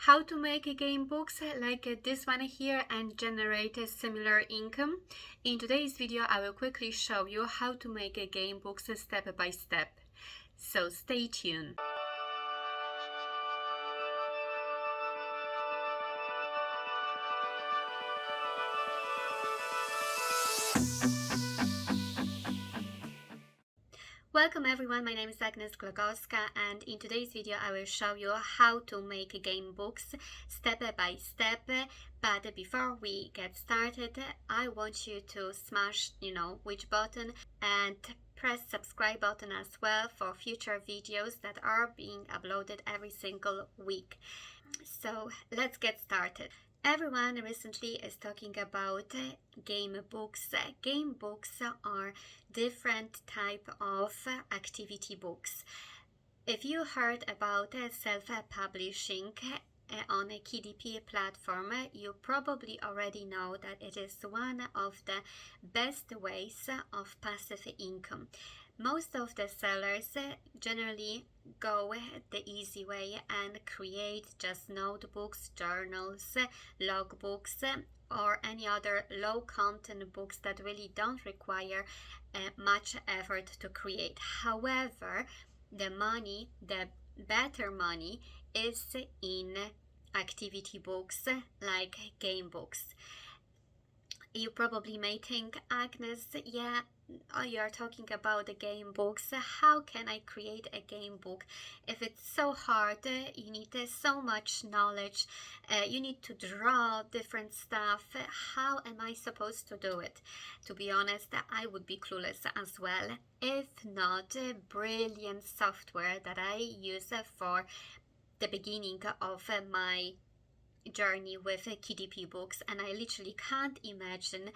How to make game books like this one here and generate a similar income. In today's video I will quickly show you how to make a game books step by step, so stay tuned. Welcome everyone, my name is Agnes Glogowska, and in today's video I will show you how to make game books step by step. But before we get started, I want you to smash which button and press subscribe button as well for future videos that are being uploaded every single week. So let's get started. Everyone recently is talking about game books. Game books are different type of activity books. If you heard about self-publishing on a KDP platform, you probably already know that it is one of the best ways of passive income. Most of the sellers generally go the easy way and create just notebooks, journals, logbooks, or any other low content books that really don't require much effort to create. However, the better money is in activity books like game books. You probably may think, Agnes, you are talking about the game books. How can I create a game book? If it's so hard, you need so much knowledge, you need to draw different stuff. How am I supposed to do it? To be honest, I would be clueless as well, if not brilliant software that I use for the beginning of my journey with KDP books, and I literally can't imagine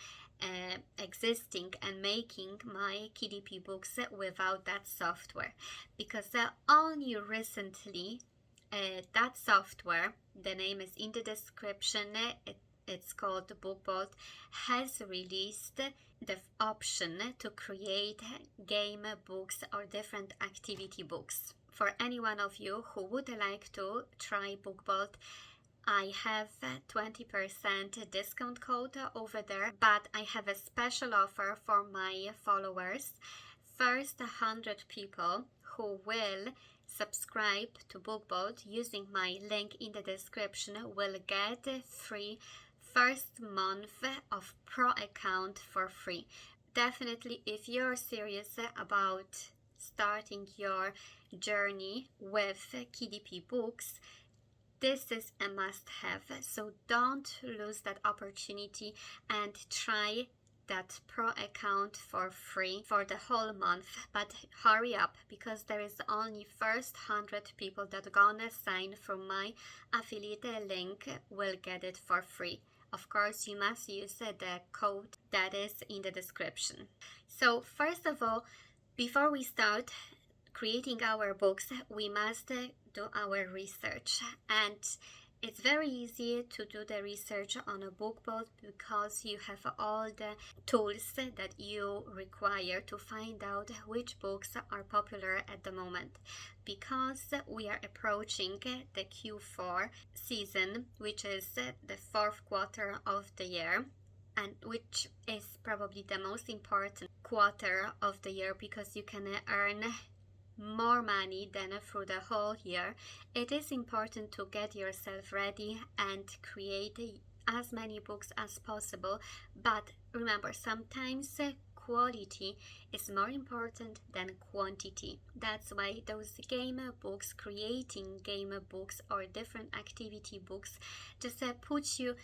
existing and making my KDP books without that software, because only recently that software, the name is in the description, it's called BookBolt, has released the option to create game books or different activity books. For any one of you who would like to try BookBolt, I have a 20% discount code over there, but I have a special offer for my followers. First 100 people who will subscribe to BookBolt using my link in the description will get free first month of Pro account for free. Definitely, if you're serious about starting your journey with KDP books, this is a must-have, so don't lose that opportunity and try that Pro account for free for the whole month. But hurry up, because there is only first 100 people that gonna sign from my affiliate link will get it for free. Of course, you must use the code that is in the description. So first of all, before we start creating our books, we must do our research, and it's very easy to do the research on a BookBolt because you have all the tools that you require to find out which books are popular at the moment, because we are approaching the Q4 season, which is the fourth quarter of the year, and which is probably the most important quarter of the year because you can earn more money than through the whole year. It is important to get yourself ready and create as many books as possible, but remember, sometimes quality is more important than quantity. That's why those game books, creating game books or different activity books, just puts you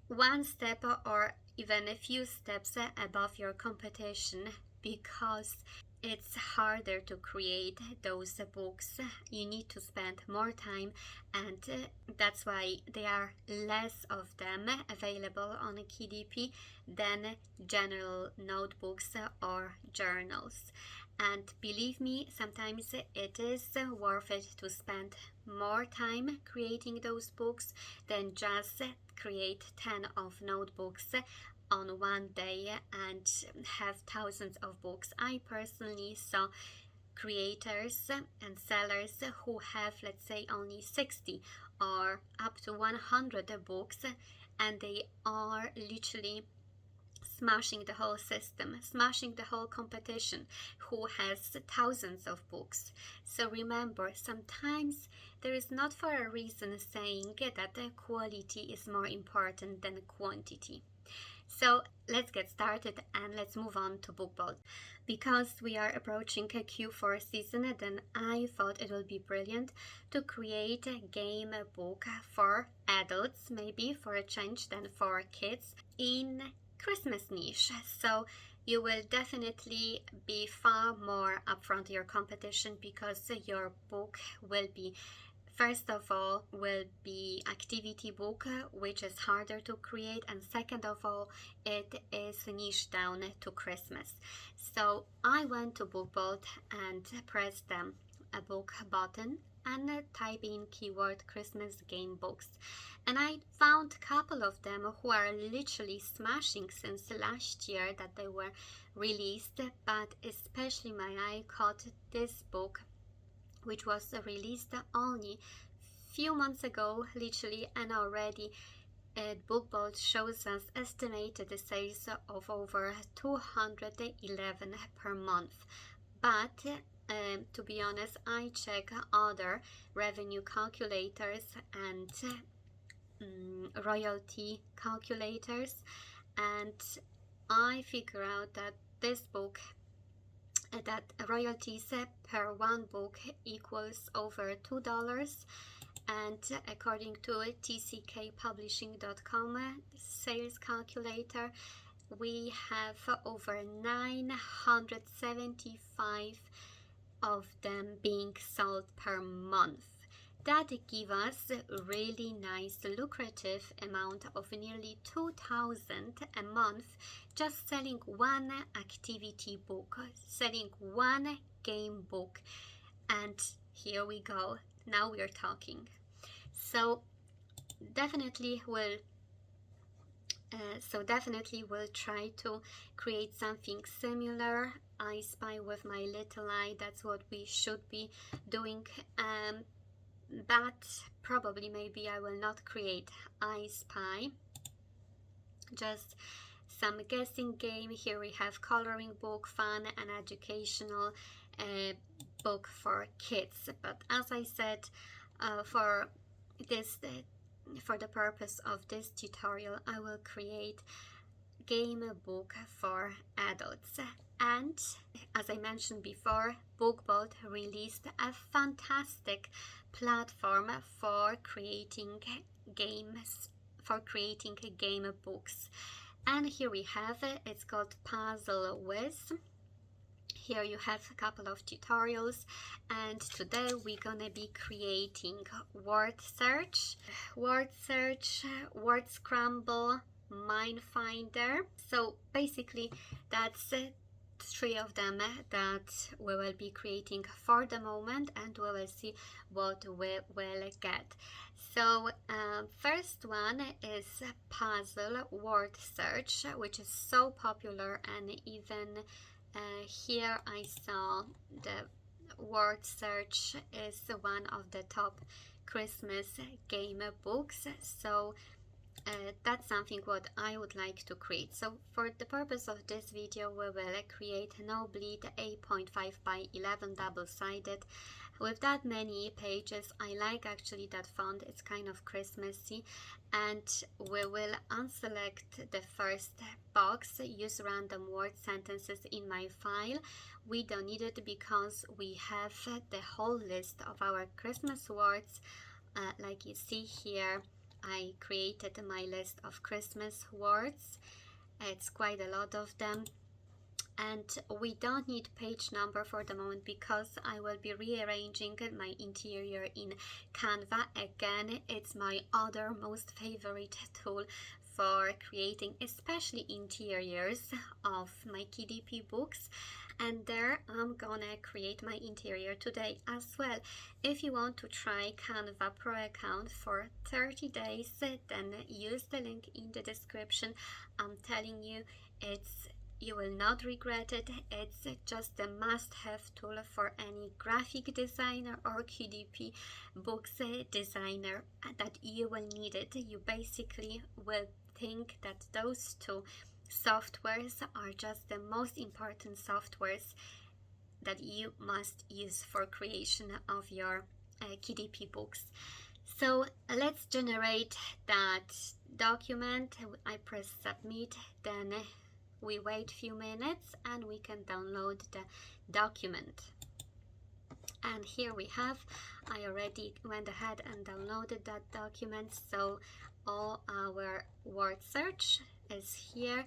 one step or even a few steps above your competition, because it's harder to create those books. You need to spend more time, and that's why there are less of them available on KDP than general notebooks or journals. And believe me, sometimes it is worth it to spend more time creating those books than just create 10 of notebooks on one day and have thousands of books. I personally saw creators and sellers who have, let's say, only 60 are up to 100 books, and they are literally smashing the whole system, smashing the whole competition, who has thousands of books. So remember, sometimes there is not for a reason saying that the quality is more important than quantity. So let's get started and let's move on to BookBolt. Because we are approaching a Q4 season, then I thought it would be brilliant to create a game book for adults, maybe for a change, than for kids in Christmas niche. So you will definitely be far more upfront your competition, because your book will be, first of all, will be activity book, which is harder to create, and second of all, it is niche down to Christmas. So I went to BookBolt and pressed a book button and type in keyword Christmas game books, and I found a couple of them who are literally smashing since last year that they were released, but especially my eye caught this book, which was released only few months ago, literally, and already BookBolt shows us estimated sales of over 211 per month. But to be honest, I check other revenue calculators and royalty calculators, and I figure out that this book, that royalties per one book equals over $2, and according to tckpublishing.com sales calculator, we have over 975 of them being sold per month. That gives us a really nice lucrative amount of nearly 2,000 a month, just selling one activity book, selling one game book. And here we go, now we're talking. So definitely we'll try to create something similar. I spy with my little eye, that's what we should be doing. But probably maybe I will not create I Spy, just some guessing game. Here we have coloring book, fun and educational book for kids. But as I said, for the purpose of this tutorial, I will create game book for adults. And as I mentioned before, BookBolt released a fantastic platform for creating games, for creating game books. And here we have it, it's called Puzzle Whiz. Here you have a couple of tutorials, and today we're gonna be creating word search, word scramble, mind finder. So basically that's three of them that we will be creating for the moment, and we will see what we will get. So first one is puzzle word search, which is so popular, and even here I saw the word search is one of the top Christmas game books. So that's something what I would like to create. So for the purpose of this video, we will create No Bleed 8.5 by 11 double-sided with that many pages. I like actually that font, it's kind of Christmassy. And we will unselect the first box, use random word sentences in my file. We don't need it because we have the whole list of our Christmas words. Like you see here, I created my list of Christmas words. It's quite a lot of them. And we don't need page number for the moment because I will be rearranging my interior in Canva. Again, it's my other most favorite tool for creating especially interiors of my KDP books, and there I'm gonna create my interior today as well. If you want to try Canva Pro account for 30 days, then use the link in the description. I'm telling you, You will not regret it. It's just a must-have tool for any graphic designer or KDP books designer that you will need it. You basically will think that those two softwares are just the most important softwares that you must use for creation of your KDP books. So let's generate that document. I press submit, then we wait a few minutes and we can download the document. And here we have, I already went ahead and downloaded that document, so all our word search is here,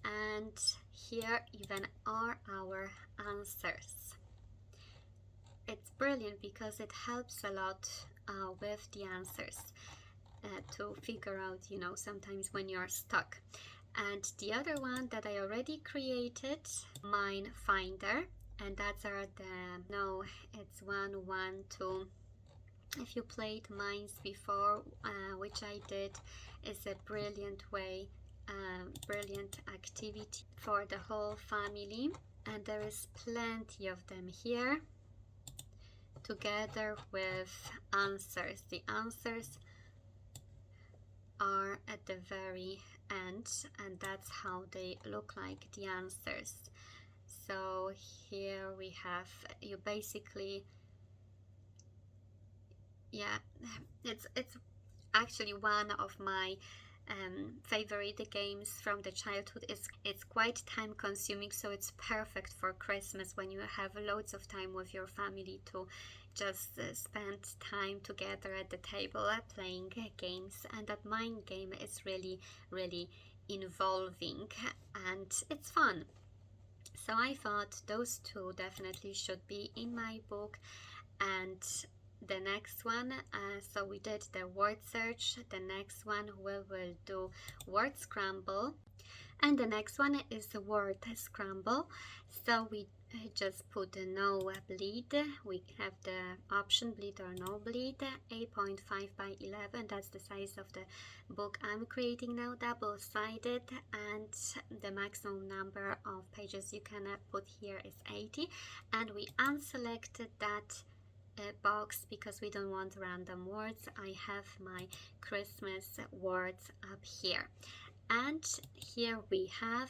and here even are our answers. It's brilliant because it helps a lot with the answers to figure out, you know, sometimes when you're stuck. And the other one that I already created, mine finder, and that's it's 1, 1, 2. If you played mines before, which I did, is a brilliant way, brilliant activity for the whole family, and there is plenty of them here, together with answers. The answers are at the very end, and that's how they look like, the answers. So here we have, you basically, yeah, it's actually one of my favorite games from the childhood. It's quite time consuming, so it's perfect for Christmas when you have loads of time with your family to just spend time together at the table playing games. And that mind game is really involving and it's fun. So I thought those two definitely should be in my book. And the next one, so we did the word search. The next one we will do word scramble, and the next one is the word scramble. So we just put no bleed. We have the option bleed or no bleed, 8.5 by 11. That's the size of the book I'm creating now, double-sided, and the maximum number of pages you can put here is 80. And we unselected that box because we don't want random words. I have my Christmas words up here, and here we have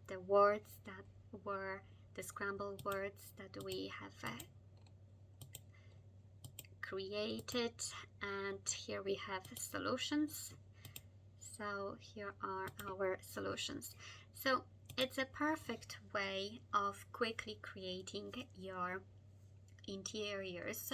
the words that were the scramble words that we have created, and here we have solutions. So here are our solutions. So it's a perfect way of quickly creating your interiors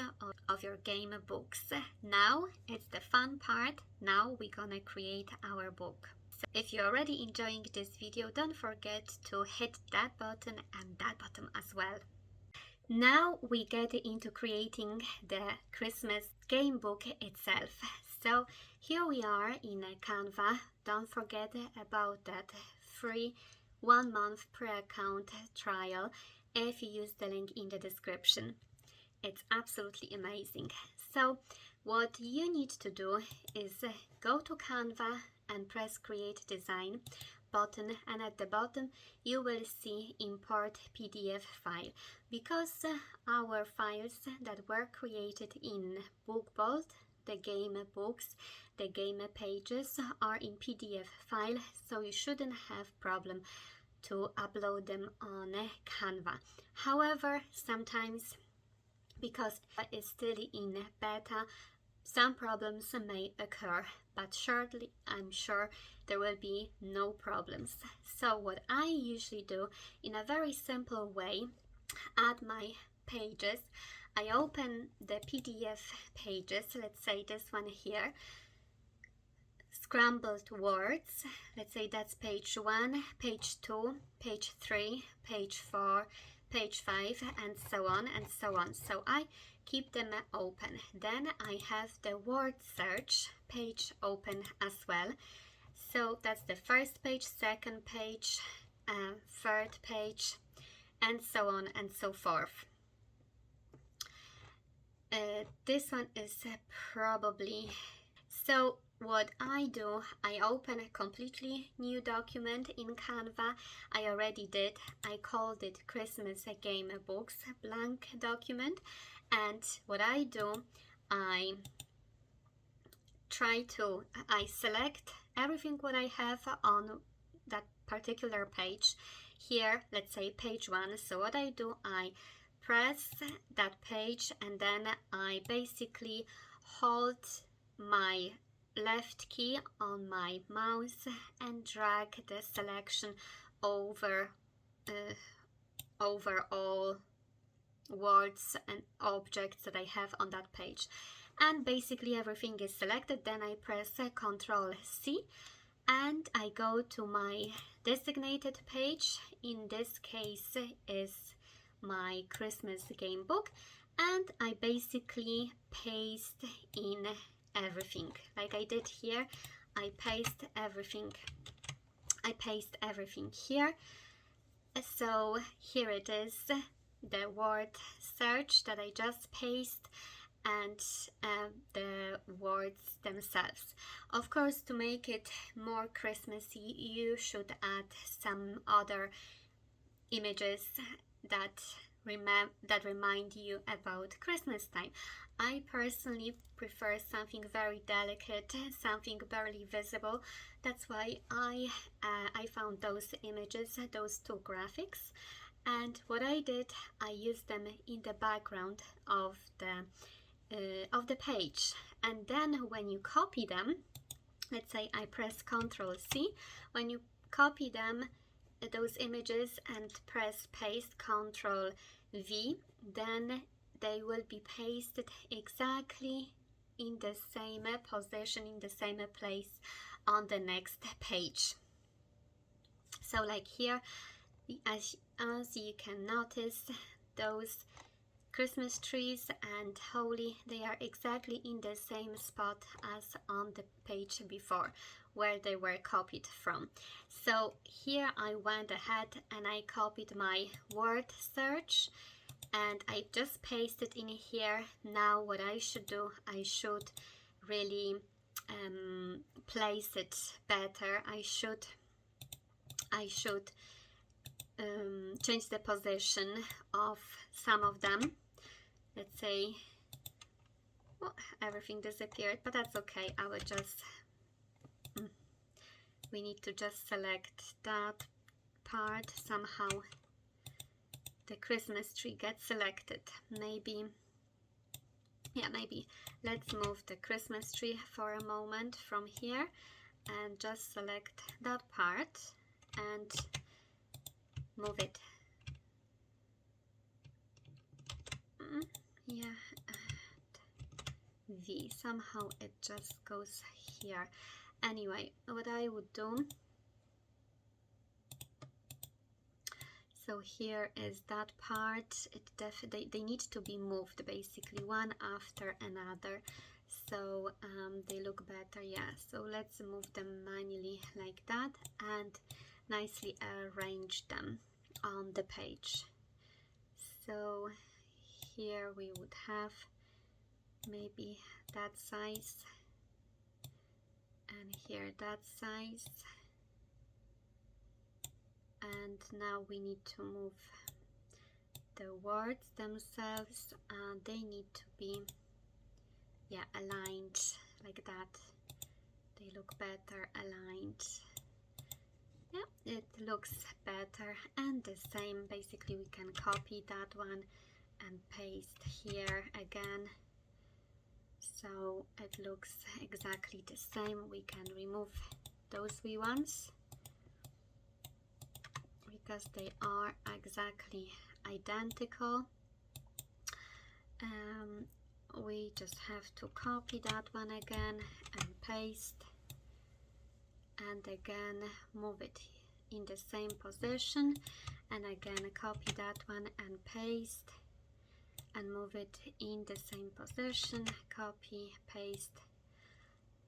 of your game books. Now it's the fun part. Now we're gonna create our book. So if you're already enjoying this video, don't forget to hit that button and that button as well. Now we get into creating the Christmas game book itself. So here we are in Canva. Don't forget about that free 1 month pre-account trial if you use the link in the description. It's absolutely amazing. So what you need to do is go to Canva and press create design button, and at the bottom you will see import PDF file, because our files that were created in BookBolt, the game books, the game pages, are in PDF file, so you shouldn't have problem to upload them on Canva. However, sometimes, because it's still in beta, some problems may occur, but shortly I'm sure there will be no problems. So what I usually do, in a very simple way, add my pages. I open the PDF pages, let's say this one here, scrambled words, let's say that's page 1, page 2, page 3, page 4, page 5, and so on and so on. So I keep them open. Then I have the word search page open as well. So that's the first page, second page, third page, and so on and so forth. This one is probably So what I do, I open a completely new document in Canva. I already did. I called it Christmas Game Books blank document. And what I do, I select everything what I have on that particular page. Here, let's say page 1. So what I do, I press that page and then I basically hold my left key on my mouse and drag the selection over all words and objects that I have on that page, and basically everything is selected. Then I press Ctrl C and I go to my designated page. In this case is my Christmas game book, and I basically paste in everything like I did here. I paste everything here. So here it is, the word search that I just paste, and the words themselves. Of course, to make it more Christmassy, you should add some other images that remind you about Christmas time. I personally prefer something very delicate, something barely visible. That's why I found those images, those two graphics, and what I did, I used them in the background of the page. And then when you copy them, let's say I press Ctrl C, when you copy them, those images, and press paste Ctrl V, then they will be pasted exactly in the same position, in the same place on the next page. So like here, as you can notice, those Christmas trees and holly, they are exactly in the same spot as on the page before where they were copied from. So here I went ahead and I copied my word search and I just pasted in here. Now what I should do, I should really place it better. I should change the position of some of them. Let's say, well, everything disappeared, but that's okay. I will just we need to just select that part. Somehow the Christmas tree gets selected. Maybe let's move the Christmas tree for a moment from here and just select that part and move it. Yeah, and V. Somehow it just goes here. Anyway, what I would do, so here is that part. They need to be moved basically one after another, so they look better. Yeah, so let's move them manually like that and nicely arrange them on the page. So here we would have maybe that size, and here that size, and now we need to move the words themselves, and they need to be aligned like that. They look better aligned. Yeah, it looks better. And the same, basically we can copy that one and paste here again, so it looks exactly the same. We can remove those wee ones because they are exactly identical. We just have to copy that one again and paste, and again move it in the same position, and again copy that one and paste and move it in the same position, copy, paste,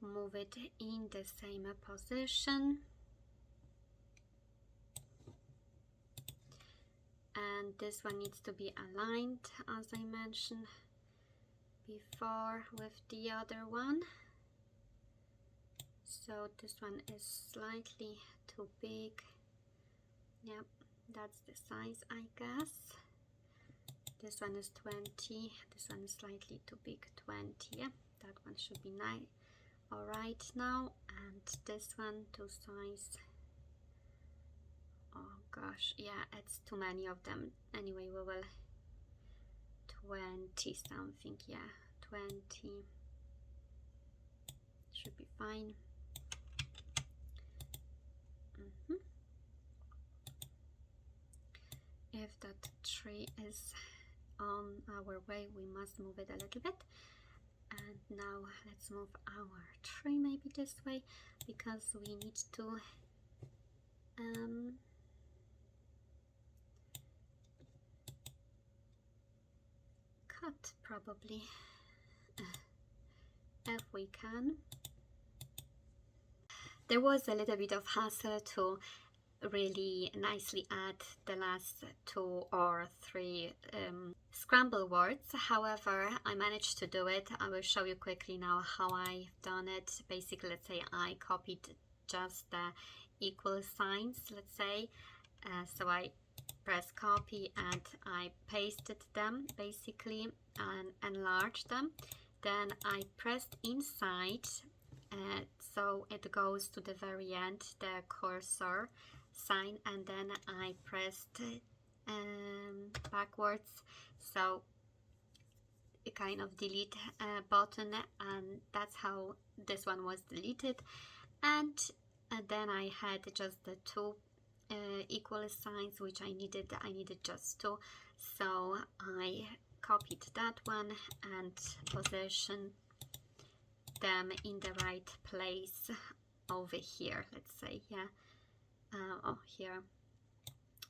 move it in the same position, and this one needs to be aligned as I mentioned before with the other one. So this one is slightly too big. Yep, that's the size, I guess. This one is 20, this one is slightly too big, 20. Yeah, that one should be nice. All right now, and this one to size, oh gosh, yeah, it's too many of them. Anyway, we will 20 something, yeah, 20 should be fine. If that tree is on our way, we must move it a little bit. And now let's move our tree maybe this way, because we need to cut probably if we can. There was a little bit of hassle to really nicely add the last 2 or 3 scramble words. However, I managed to do it. I will show you quickly now how I've done it. Basically, let's say I copied just the equal signs, let's say. So I press copy and I pasted them basically and enlarged them. Then I pressed inside, so it goes to the very end, the cursor sign, and then I pressed backwards, so a kind of delete button, and that's how this one was deleted. And then I had just the 2 equal signs which I needed just 2, so I copied that one and positioned them in the right place over here, let's say. Yeah, oh, here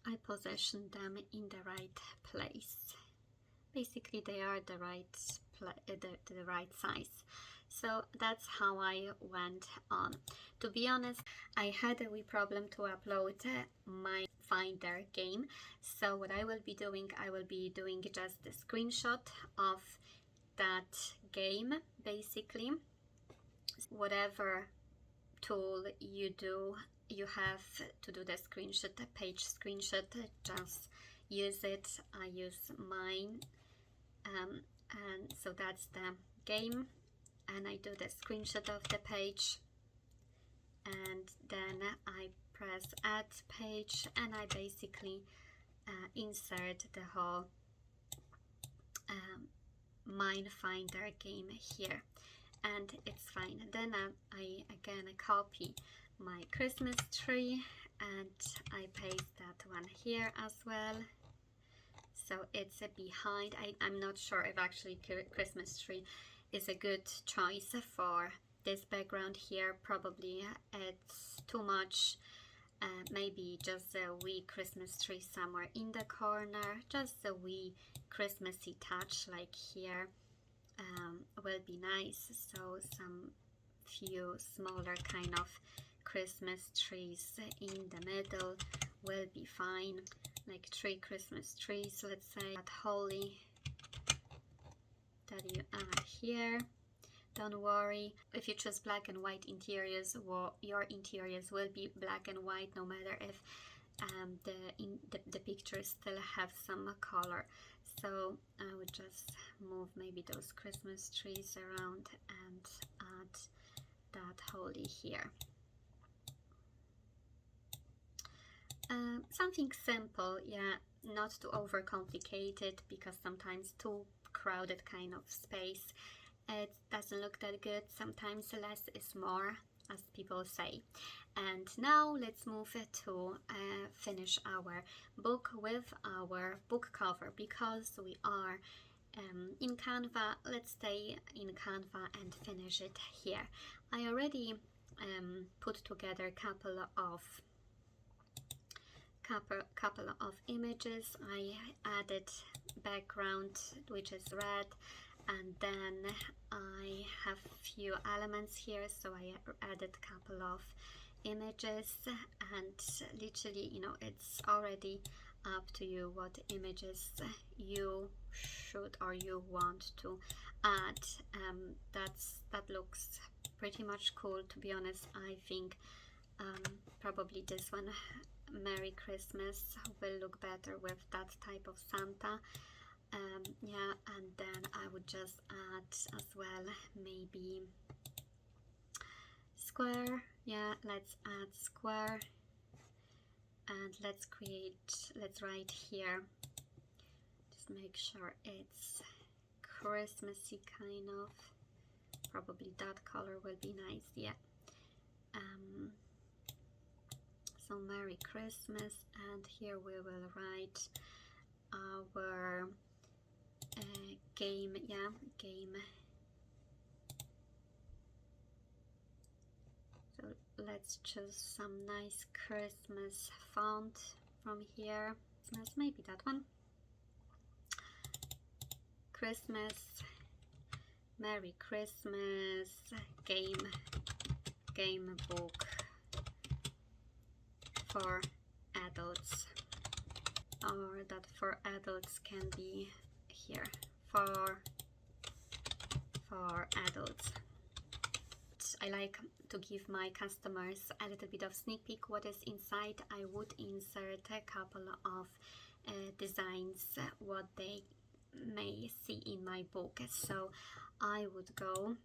I positioned them in the right place. Basically they are the right size. So that's how I went on. To be honest, I had a wee problem to upload my Finder game. So what I will be doing just a screenshot of that game, basically. Whatever tool you do, you have to do the screenshot, the page screenshot, just use it. I use mine, and so that's the game, and I do the screenshot of the page, and then I press add page, and I basically insert the whole mine Finder game here, and it's fine. Then I again copy my Christmas tree and I paste that one here as well, so it's a behind. I'm not sure if actually Christmas tree is a good choice for this background here. Probably it's too much. Maybe just a wee Christmas tree somewhere in the corner, just a wee Christmassy touch like here will be nice. So some few smaller kind of Christmas trees in the middle will be fine, like 3 Christmas trees, let's say, at holly that you add here. Don't worry, if you choose black and white interiors, well, your interiors will be black and white, no matter if the pictures still have some color. So I would just move maybe those Christmas trees around and add that holly here. Something simple, yeah, not too overcomplicated, because sometimes too crowded kind of space, it doesn't look that good. Sometimes less is more, as people say. And now let's move to finish our book with our book cover, because we are in Canva. Let's stay in Canva and finish it here. I already put together a couple of images. I added background which is red, and then I have few elements here, so I added a couple of images, and literally, you know, it's already up to you what images you should or you want to add. That looks pretty much cool, to be honest. I think probably this one, Merry Christmas, will look better with that type of Santa. Yeah, and then I would just add as well maybe square. Yeah, let's add square, and let's write here, just make sure it's Christmassy kind of. Probably that color will be nice. Yeah. So Merry Christmas, and here we will write our game. Yeah, game. So let's choose some nice Christmas font from here. Maybe that one. Christmas, Merry Christmas, game book for adults, or that for adults can be here, for adults. I like to give my customers a little bit of sneak peek what is inside. I would insert a couple of designs what they may see in my book. So I would go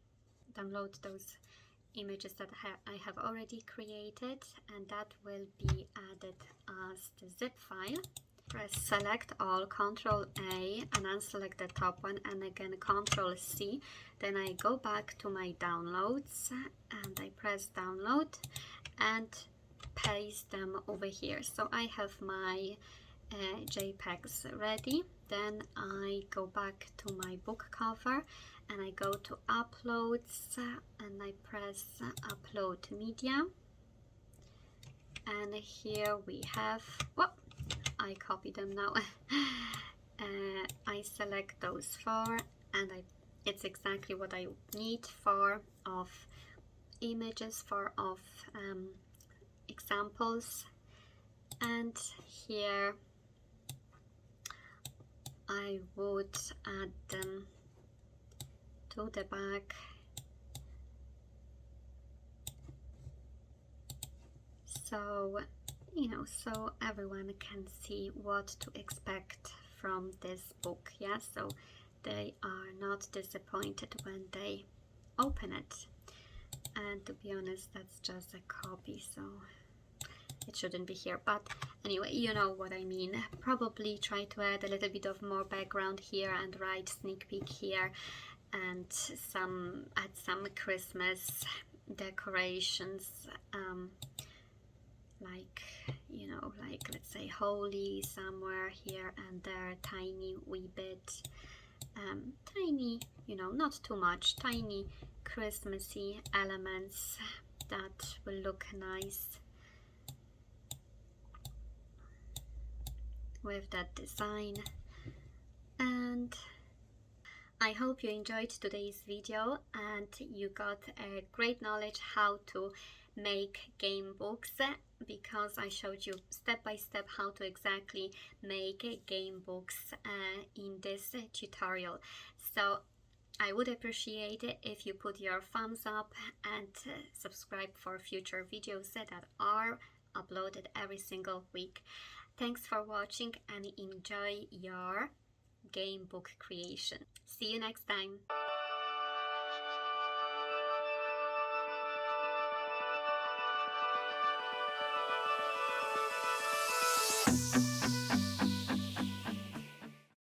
download those images that I have already created, and that will be added as the zip file. Press select all, Ctrl A, and unselect the top one, and again Ctrl C. Then I go back to my downloads and I press download and paste them over here. So I have my JPEGs ready. Then I go back to my book cover and I go to uploads and I press upload media, and here we have, whoop, I copy them now. I select those four, and it's exactly what I need, four of images, four of examples, and here I would add them to the back. So, you know, so everyone can see what to expect from this book. Yeah, so they are not disappointed when they open it. And to be honest, that's just a copy, so it shouldn't be here. But anyway, you know what I mean. Probably try to add a little bit of more background here and write sneak peek here, and add some Christmas decorations, like, you know, like let's say holly somewhere here and there, tiny wee bit, tiny, you know, not too much, tiny Christmassy elements that will look nice with that design. And I hope you enjoyed today's video and you got a great knowledge how to make game books, because I showed you step by step how to exactly make game books in this tutorial. So I would appreciate it if you put your thumbs up and subscribe for future videos that are uploaded every single week. Thanks for watching and enjoy your game book creation. See you next time.